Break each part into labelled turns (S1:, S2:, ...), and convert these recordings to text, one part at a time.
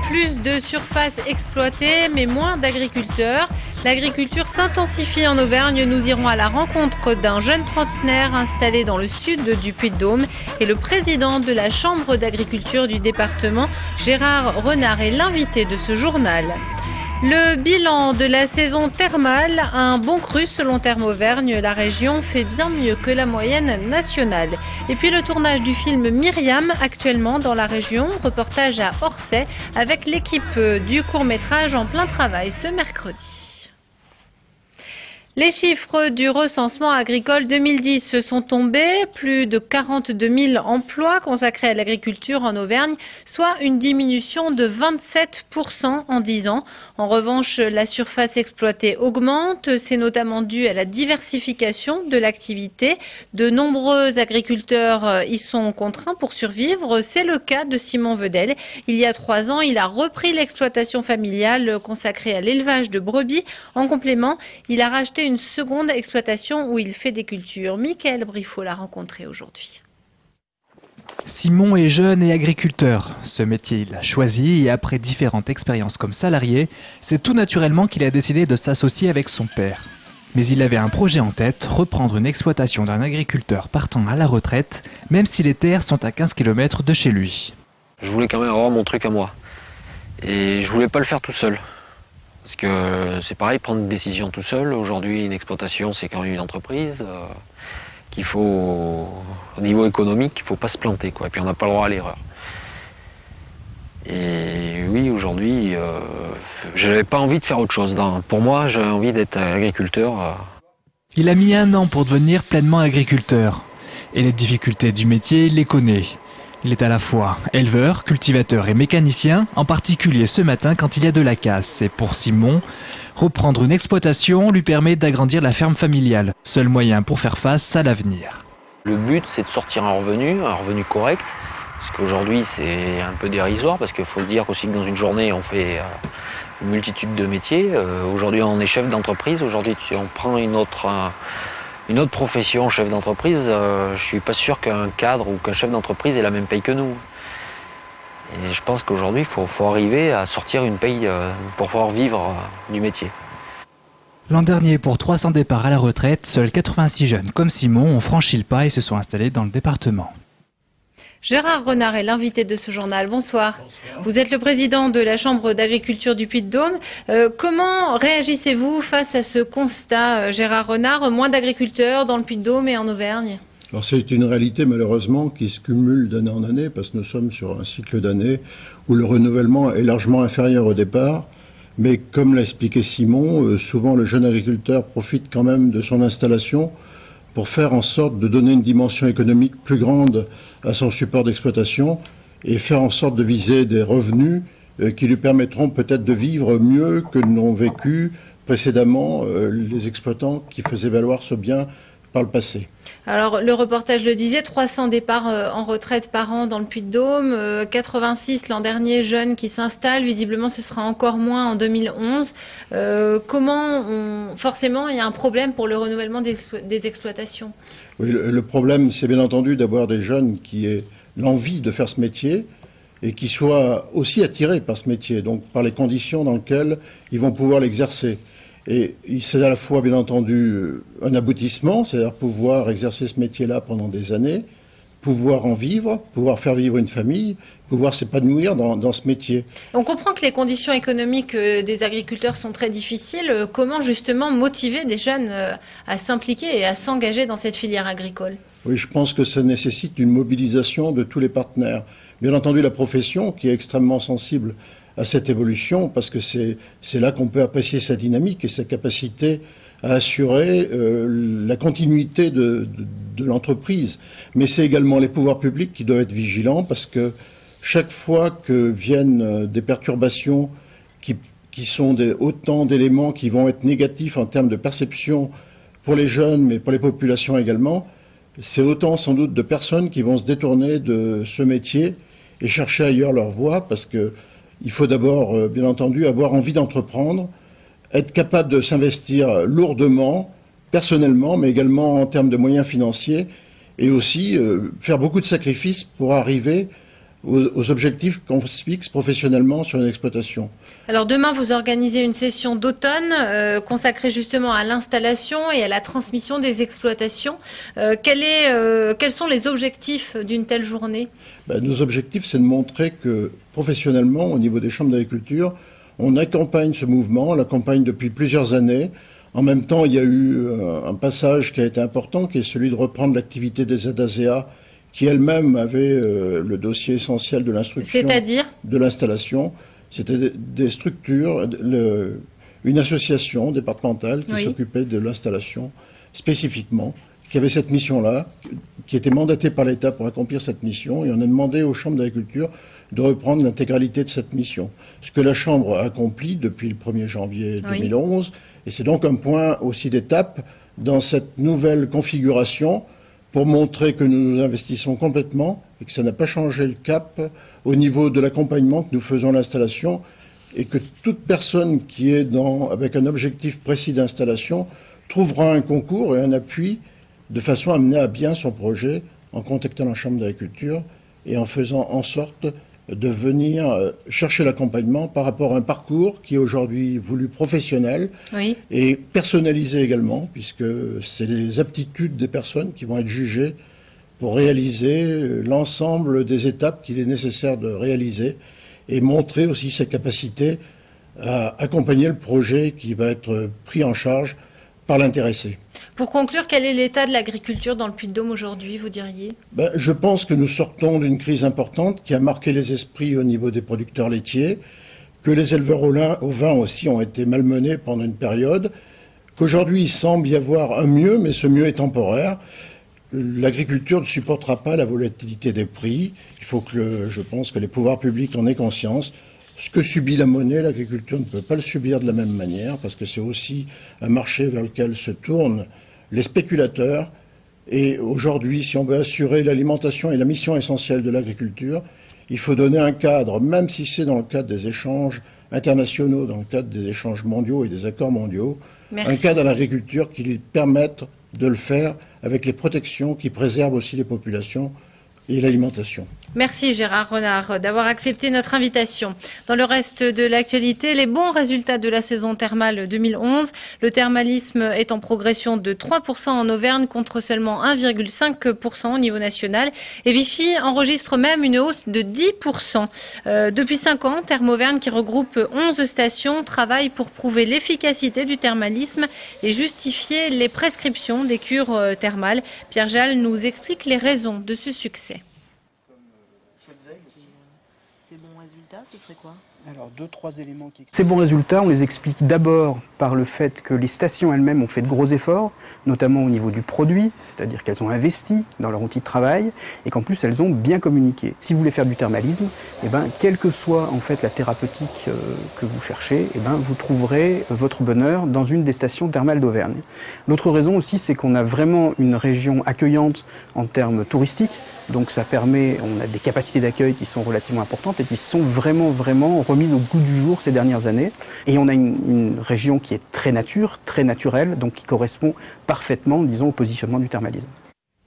S1: plus de surfaces exploitées, mais moins d'agriculteurs. L'agriculture s'intensifie en Auvergne. Nous irons à la rencontre d'un jeune trentenaire installé dans le sud du Puy-de-Dôme. Et le président de la Chambre d'agriculture du département, Gérard Renard, est l'invité de ce journal. Le bilan de la saison thermale, un bon cru selon Thermes Auvergne. La région fait bien mieux que la moyenne nationale. Et puis le tournage du film Myriam, actuellement dans la région. Reportage à Orsay avec l'équipe du court-métrage en plein travail ce mercredi. Les chiffres du recensement agricole 2010 sont tombés. Plus de 42 000 emplois consacrés à l'agriculture en Auvergne, soit une diminution de 27% en 10 ans. En revanche, la surface exploitée augmente. C'est notamment dû à la diversification de l'activité. De nombreux agriculteurs y sont contraints pour survivre. C'est le cas de Simon Vedel. Il y a 3 ans, il a repris l'exploitation familiale consacrée à l'élevage de brebis. En complément, il a racheté une seconde exploitation où il fait des cultures. Michael Briffaut l'a rencontré aujourd'hui.
S2: Simon est jeune et agriculteur. Ce métier, il l'a choisi et après différentes expériences comme salarié, c'est tout naturellement qu'il a décidé de s'associer avec son père. Mais il avait un projet en tête, reprendre une exploitation d'un agriculteur partant à la retraite, même si les terres sont à 15 km de chez lui.
S3: Je voulais quand même avoir mon truc à moi. Et je voulais pas le faire tout seul. Parce que c'est pareil, prendre une décision tout seul. Aujourd'hui, une exploitation, c'est quand même une entreprise qu'il faut, au niveau économique, il ne faut pas se planter, quoi. Et puis on n'a pas le droit à l'erreur. Et oui, aujourd'hui, je n'avais pas envie de faire autre chose. Pour moi, j'avais envie d'être agriculteur.
S2: Il a mis 1 an pour devenir pleinement agriculteur. Et les difficultés du métier, il les connaît. Il est à la fois éleveur, cultivateur et mécanicien, en particulier ce matin quand il y a de la casse. Et pour Simon, reprendre une exploitation lui permet d'agrandir la ferme familiale. Seul moyen pour faire face à l'avenir.
S3: Le but, c'est de sortir un revenu correct. Parce qu'aujourd'hui, c'est un peu dérisoire, parce qu'il faut se dire aussi que dans une journée, on fait une multitude de métiers. Aujourd'hui, on est chef d'entreprise. Aujourd'hui, on prend une autre profession, chef d'entreprise, je ne suis pas sûr qu'un cadre ou qu'un chef d'entreprise ait la même paye que nous. Et je pense qu'aujourd'hui, il faut arriver à sortir une paye pour pouvoir vivre du métier.
S2: L'an dernier, pour 300 départs à la retraite, seuls 86 jeunes comme Simon ont franchi le pas et se sont installés dans le département.
S1: Gérard Renard est l'invité de ce journal. Bonsoir. Bonsoir. Vous êtes le président de la Chambre d'agriculture du Puy-de-Dôme. Comment réagissez-vous face à ce constat, Gérard Renard? Moins d'agriculteurs dans le Puy-de-Dôme et en Auvergne?
S4: Alors c'est une réalité malheureusement qui se cumule d'année en année parce que nous sommes sur un cycle d'années où le renouvellement est largement inférieur au départ. Mais comme l'a expliqué Simon, souvent le jeune agriculteur profite quand même de son installation pour faire en sorte de donner une dimension économique plus grande à son support d'exploitation et faire en sorte de viser des revenus qui lui permettront peut-être de vivre mieux que n'ont vécu précédemment les exploitants qui faisaient valoir ce bien par le passé.
S1: Alors le reportage le disait, 300 départs en retraite par an dans le Puy-de-Dôme, 86 l'an dernier jeunes qui s'installent, visiblement ce sera encore moins en 2011. Forcément il y a un problème pour le renouvellement des exploitations.
S4: Oui, le problème c'est bien entendu d'avoir des jeunes qui aient l'envie de faire ce métier et qui soient aussi attirés par ce métier, donc par les conditions dans lesquelles ils vont pouvoir l'exercer. Et c'est à la fois, bien entendu, un aboutissement, c'est-à-dire pouvoir exercer ce métier-là pendant des années, pouvoir en vivre, pouvoir faire vivre une famille, pouvoir s'épanouir dans ce métier.
S1: On comprend que les conditions économiques des agriculteurs sont très difficiles. Comment justement motiver des jeunes à s'impliquer et à s'engager dans cette filière agricole?
S4: Oui, je pense que ça nécessite une mobilisation de tous les partenaires. Bien entendu, la profession, qui est extrêmement sensible à cette évolution, parce que c'est là qu'on peut apprécier sa dynamique et sa capacité à assurer la continuité de l'entreprise. Mais c'est également les pouvoirs publics qui doivent être vigilants, parce que chaque fois que viennent des perturbations qui sont autant d'éléments qui vont être négatifs en termes de perception pour les jeunes, mais pour les populations également, c'est autant sans doute de personnes qui vont se détourner de ce métier et chercher ailleurs leur voie, parce que il faut d'abord, bien entendu, avoir envie d'entreprendre, être capable de s'investir lourdement, personnellement, mais également en termes de moyens financiers, et aussi faire beaucoup de sacrifices pour arriver aux objectifs qu'on se fixe professionnellement sur une exploitation.
S1: Alors demain, vous organisez une session d'automne consacrée justement à l'installation et à la transmission des exploitations. Quels sont les objectifs d'une telle journée?
S4: Nos objectifs, c'est de montrer que professionnellement, au niveau des chambres d'agriculture, on accompagne ce mouvement, on l'accompagne depuis plusieurs années. En même temps, il y a eu un passage qui a été important, qui est celui de reprendre l'activité des ZAZA, qui elle-même avait le dossier essentiel de l'instruction,
S1: c'est-à-dire
S4: de l'installation. C'était des structures, une association départementale qui s'occupait de l'installation spécifiquement, qui avait cette mission-là, qui était mandatée par l'État pour accomplir cette mission, et on a demandé aux chambres d'agriculture de reprendre l'intégralité de cette mission. Ce que la Chambre a accompli depuis le 1er janvier 2011, et c'est donc un point aussi d'étape dans cette nouvelle configuration pour montrer que nous nous investissons complètement et que ça n'a pas changé le cap au niveau de l'accompagnement que nous faisons à l'installation et que toute personne qui est avec un objectif précis d'installation trouvera un concours et un appui de façon à mener à bien son projet en contactant la Chambre d'agriculture et en faisant en sorte de venir chercher l'accompagnement par rapport à un parcours qui est aujourd'hui voulu professionnel et personnalisé également, puisque c'est les aptitudes des personnes qui vont être jugées pour réaliser l'ensemble des étapes qu'il est nécessaire de réaliser et montrer aussi ses capacités à accompagner le projet qui va être pris en charge par l'intéressé.
S1: Pour conclure, quel est l'état de l'agriculture dans le Puy-de-Dôme aujourd'hui, vous diriez?
S4: Je pense que nous sortons d'une crise importante qui a marqué les esprits au niveau des producteurs laitiers, que les éleveurs au vin aussi ont été malmenés pendant une période, qu'aujourd'hui il semble y avoir un mieux, mais ce mieux est temporaire. L'agriculture ne supportera pas la volatilité des prix. Il faut que, je pense que les pouvoirs publics en aient conscience. Ce que subit la monnaie, l'agriculture ne peut pas le subir de la même manière, parce que c'est aussi un marché vers lequel se tournent les spéculateurs. Et aujourd'hui, si on veut assurer l'alimentation et la mission essentielle de l'agriculture, il faut donner un cadre, même si c'est dans le cadre des échanges internationaux, dans le cadre des échanges mondiaux et des accords mondiaux, un cadre à l'agriculture qui lui permette de le faire avec les protections qui préservent aussi les populations et l'alimentation.
S1: Merci Gérard Renard d'avoir accepté notre invitation. Dans le reste de l'actualité, les bons résultats de la saison thermale 2011. Le thermalisme est en progression de 3% en Auvergne contre seulement 1,5% au niveau national. Et Vichy enregistre même une hausse de 10%. Depuis 5 ans, Thermauvergne, qui regroupe 11 stations, travaille pour prouver l'efficacité du thermalisme et justifier les prescriptions des cures thermales. Pierre Jal nous explique les raisons de ce succès.
S5: Ces bons résultats, ce serait quoi?
S6: Alors, 2-3 éléments qui... Ces bons résultats, on les explique d'abord par le fait que les stations elles-mêmes ont fait de gros efforts, notamment au niveau du produit, c'est-à-dire qu'elles ont investi dans leur outil de travail et qu'en plus elles ont bien communiqué. Si vous voulez faire du thermalisme, quelle que soit en fait la thérapeutique que vous cherchez, vous trouverez votre bonheur dans une des stations thermales d'Auvergne. L'autre raison aussi, c'est qu'on a vraiment une région accueillante en termes touristiques. Donc ça permet, on a des capacités d'accueil qui sont relativement importantes et qui sont vraiment remises au goût du jour ces dernières années. Et on a une région qui est très nature, très naturelle, donc qui correspond parfaitement, disons, au positionnement du thermalisme.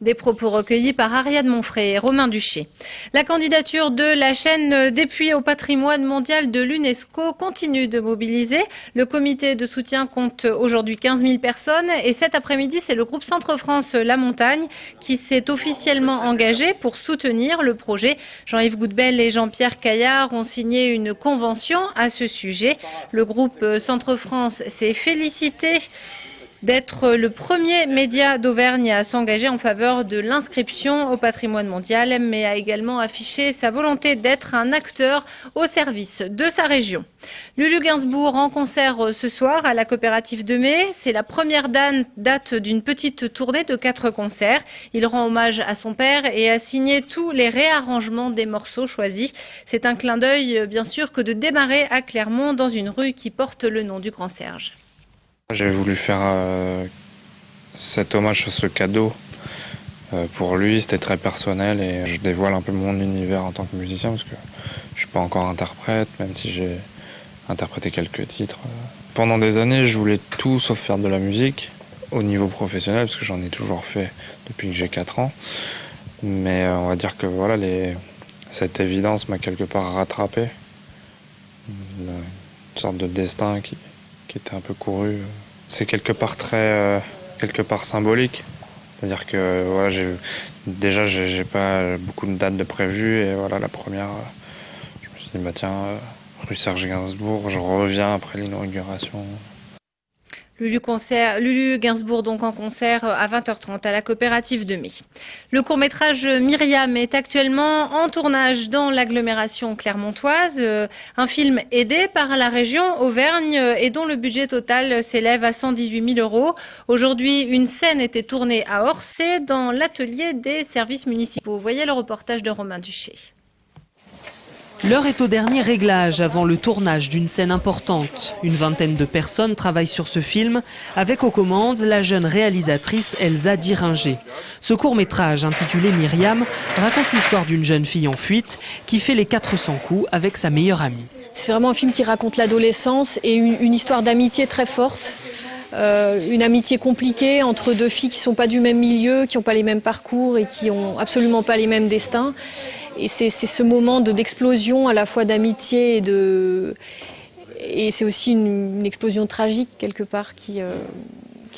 S1: Des propos recueillis par Ariane Monfray et Romain Duché. La candidature de la chaîne des Puys au patrimoine mondial de l'UNESCO continue de mobiliser. Le comité de soutien compte aujourd'hui 15 000 personnes et cet après-midi, c'est le groupe Centre-France La Montagne qui s'est officiellement engagé pour soutenir le projet. Jean-Yves Goudbel et Jean-Pierre Caillard ont signé une convention à ce sujet. Le groupe Centre-France s'est félicité d'être le premier média d'Auvergne à s'engager en faveur de l'inscription au patrimoine mondial, mais a également affiché sa volonté d'être un acteur au service de sa région. Lulu Gainsbourg en concert ce soir à la coopérative de Mai. C'est la première date d'une petite tournée de 4 concerts. Il rend hommage à son père et a signé tous les réarrangements des morceaux choisis. C'est un clin d'œil, bien sûr, que de démarrer à Clermont dans une rue qui porte le nom du Grand Serge.
S7: J'ai voulu faire cet hommage, ce cadeau pour lui, c'était très personnel et je dévoile un peu mon univers en tant que musicien parce que je suis pas encore interprète, même si j'ai interprété quelques titres. Pendant des années, je voulais tout sauf faire de la musique au niveau professionnel parce que j'en ai toujours fait depuis que j'ai 4 ans. Mais on va dire que voilà, Cette évidence m'a quelque part rattrapé. Une sorte de destin qui était un peu couru. C'est quelque part quelque part symbolique. C'est-à-dire que voilà, j'ai pas beaucoup de dates de prévues et voilà la première, je me suis dit bah tiens, rue Serge Gainsbourg, je reviens après l'inauguration.
S1: Lulu Gainsbourg donc en concert à 20h30 à la coopérative de Mai. Le court-métrage Myriam est actuellement en tournage dans l'agglomération clermontoise. Un film aidé par la région Auvergne et dont le budget total s'élève à 118 000 €. Aujourd'hui, une scène était tournée à Orsay dans l'atelier des services municipaux. Vous voyez le reportage de Romain Duché.
S8: L'heure est au dernier réglage avant le tournage d'une scène importante. Une vingtaine de personnes travaillent sur ce film, avec aux commandes la jeune réalisatrice Elsa Diringer. Ce court-métrage, intitulé Myriam, raconte l'histoire d'une jeune fille en fuite qui fait les 400 coups avec sa meilleure amie.
S9: C'est vraiment un film qui raconte l'adolescence et une histoire d'amitié très forte. Une amitié compliquée entre deux filles qui ne sont pas du même milieu, qui n'ont pas les mêmes parcours et qui n'ont absolument pas les mêmes destins. Et c'est ce moment d'explosion à la fois d'amitié et c'est aussi une explosion tragique quelque part qui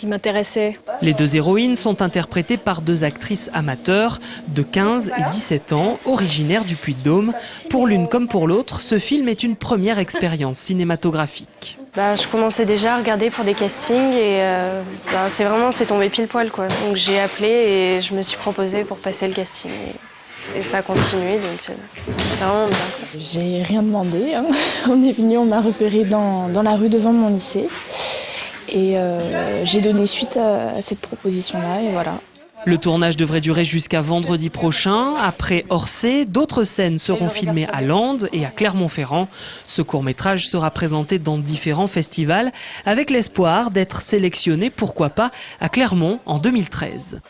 S9: m'intéressait.
S8: Les deux héroïnes sont interprétées par deux actrices amateurs de 15 et 17 ans, originaires du Puy-de-Dôme. Pour l'une comme pour l'autre, ce film est une première expérience cinématographique.
S10: Je commençais déjà à regarder pour des castings et c'est tombé pile poil quoi. Donc j'ai appelé et je me suis proposée pour passer le casting. Et ça a continué, donc c'est vraiment bien.
S11: J'ai rien demandé, hein. On est venu, on m'a repéré dans la rue devant mon lycée. Et j'ai donné suite à cette proposition-là, et voilà.
S8: Le tournage devrait durer jusqu'à vendredi prochain. Après Orsay, d'autres scènes seront filmées à Landes et à Clermont-Ferrand. Ce court-métrage sera présenté dans différents festivals, avec l'espoir d'être sélectionné, pourquoi pas, à Clermont en 2013.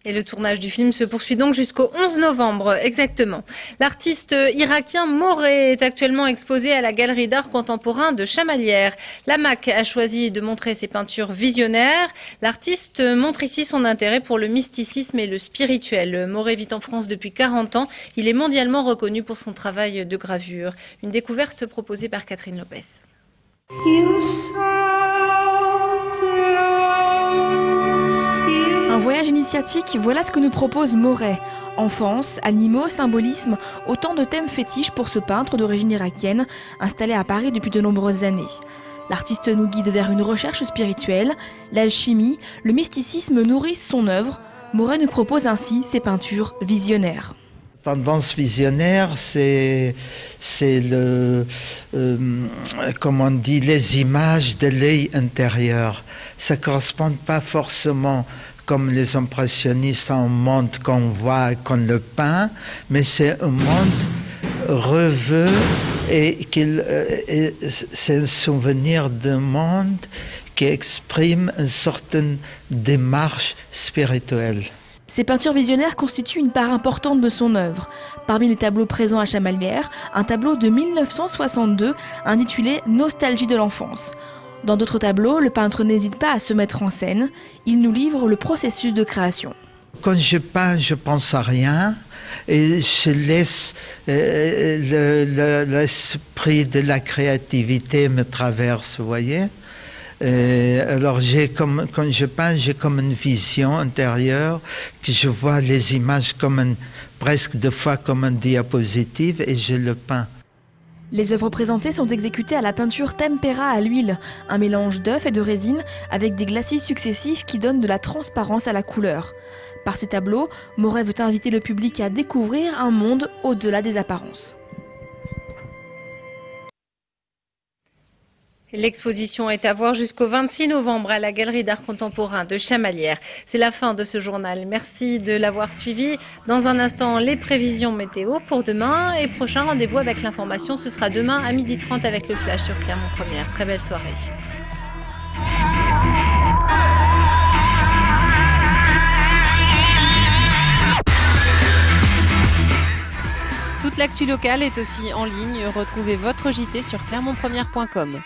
S1: Et le tournage du film se poursuit donc jusqu'au 11 novembre, exactement. L'artiste irakien Moré est actuellement exposé à la Galerie d'art contemporain de Chamalières. La MAC a choisi de montrer ses peintures visionnaires. L'artiste montre ici son intérêt pour le mysticisme et le spirituel. Moré vit en France depuis 40 ans. Il est mondialement reconnu pour son travail de gravure. Une découverte proposée par Catherine Lopez.
S12: Un voyage initiatique, voilà ce que nous propose Moré. Enfance, animaux, symbolisme, autant de thèmes fétiches pour ce peintre d'origine irakienne, installé à Paris depuis de nombreuses années. L'artiste nous guide vers une recherche spirituelle, l'alchimie, le mysticisme nourrissent son œuvre. Moré nous propose ainsi ses peintures visionnaires.
S13: Tendance visionnaire, c'est comment on dit, les images de l'œil intérieur. Ça ne correspond pas forcément comme les impressionnistes en monde qu'on voit, qu'on le peint, mais c'est un monde rêveux et c'est un souvenir d'un monde qui exprime une certaine démarche spirituelle.
S12: Ces peintures visionnaires constituent une part importante de son œuvre. Parmi les tableaux présents à Chamalières, un tableau de 1962 intitulé « Nostalgie de l'enfance ». Dans d'autres tableaux, le peintre n'hésite pas à se mettre en scène. Il nous livre le processus de création.
S13: Quand je peins, je pense à rien et je laisse l'esprit de la créativité me traverse, vous voyez. Alors quand je peins, j'ai comme une vision intérieure, que je vois les images comme presque deux fois comme une diapositive et je le peins.
S12: Les œuvres présentées sont exécutées à la peinture tempera à l'huile, un mélange d'œuf et de résine avec des glacis successifs qui donnent de la transparence à la couleur. Par ces tableaux, Moré veut inviter le public à découvrir un monde au-delà des apparences.
S1: L'exposition est à voir jusqu'au 26 novembre à la Galerie d'art contemporain de Chamalières. C'est la fin de ce journal. Merci de l'avoir suivi. Dans un instant, les prévisions météo pour demain et prochain rendez-vous avec l'information. Ce sera demain à 12h30 avec le Flash sur Clermont Première. Très belle soirée. Toute l'actu locale est aussi en ligne. Retrouvez votre JT sur clermontpremière.com.